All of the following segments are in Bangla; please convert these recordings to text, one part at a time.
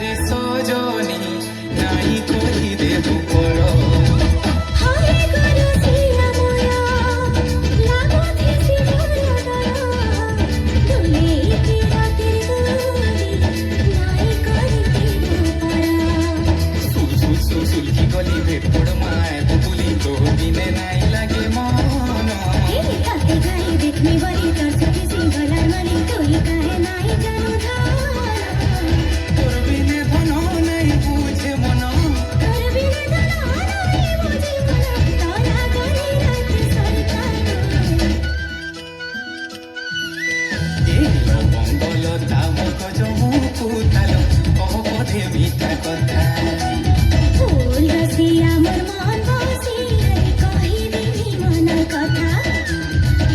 আরে সজনী নাই করি দেবু পর সুলকি গলি ভেপড় মায় বুবুলি তো দিনে নাই লাগে মন তোর বিনে ধন নাই বুঝে মন লবঙ্গলতা মগজ মুকুতাল কহ পথে মিঠা কথা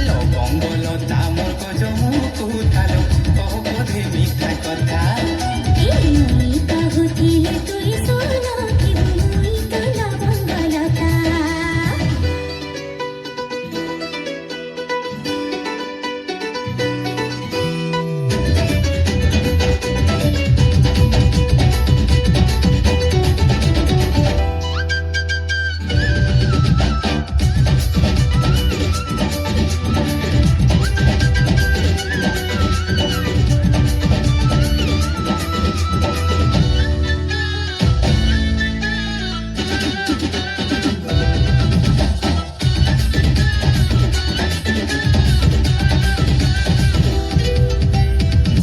লবঙ্গলতা মগজ মুকুতাল কহ পথে মিঠা কথা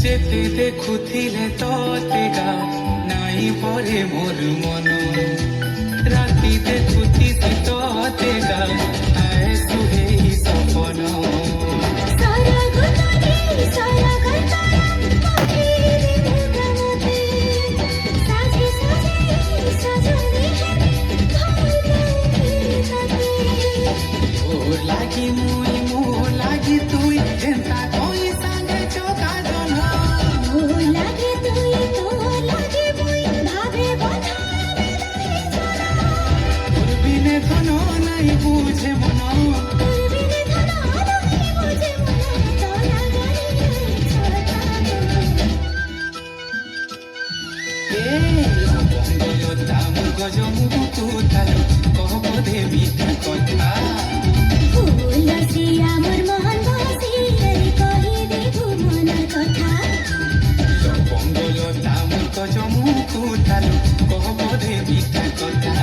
যেতে দেখুଥିଲେ ততে গা নাই পরে মোর মন রাতি দেখুথিছে ততে গা আয় সুহেই সপন মোর লাগি মুই মোর লাগি তুই এন্তা কই সাঙ্গে চোকা জন তোর বিনে ধন নাই বুঝে মন লবঙ্গলতা মগজ মুকুতাল কহ পথে মিঠা কথা লবঙ্গলতা মগজ মুকুতাল কহ পথে মিঠা কথা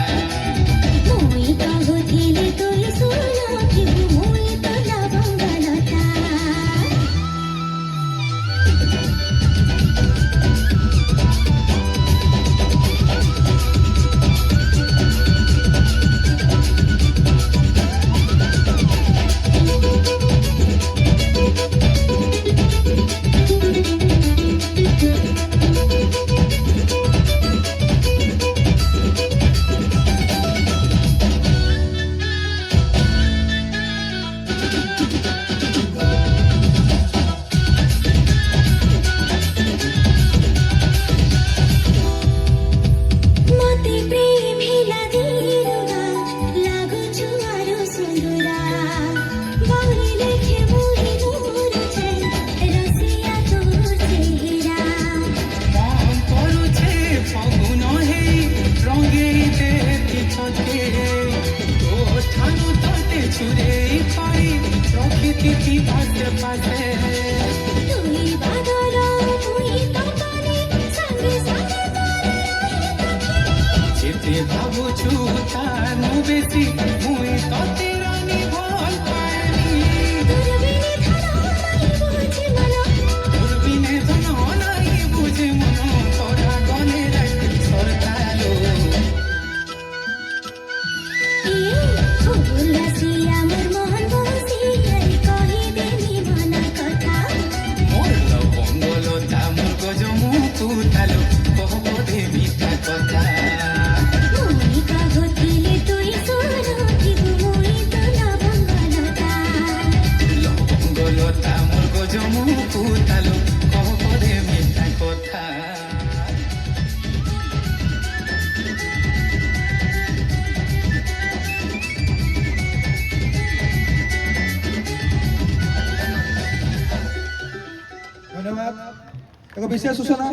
মন করুছে ফগুন হেই রঙেই দেতি ছকে তোর ঠানু ততে ছুরেই পাই প্রকৃতি পাশে পাশে যেতে ভাবুছু তানু বেশি মুই ততে রানী ভাল পাইনি তোর বিনে ধন নাই বুঝে মন তোরা গনে রাখি সরকালো মোর লবঙ্গলতা মগজ মুকুতাল কহ পথে মিঠা কথা লবঙ্গলতা মগজ মুকুতাল কহ পথে মিঠা কথা ধন্যবাদ। বিশেষ সূচনা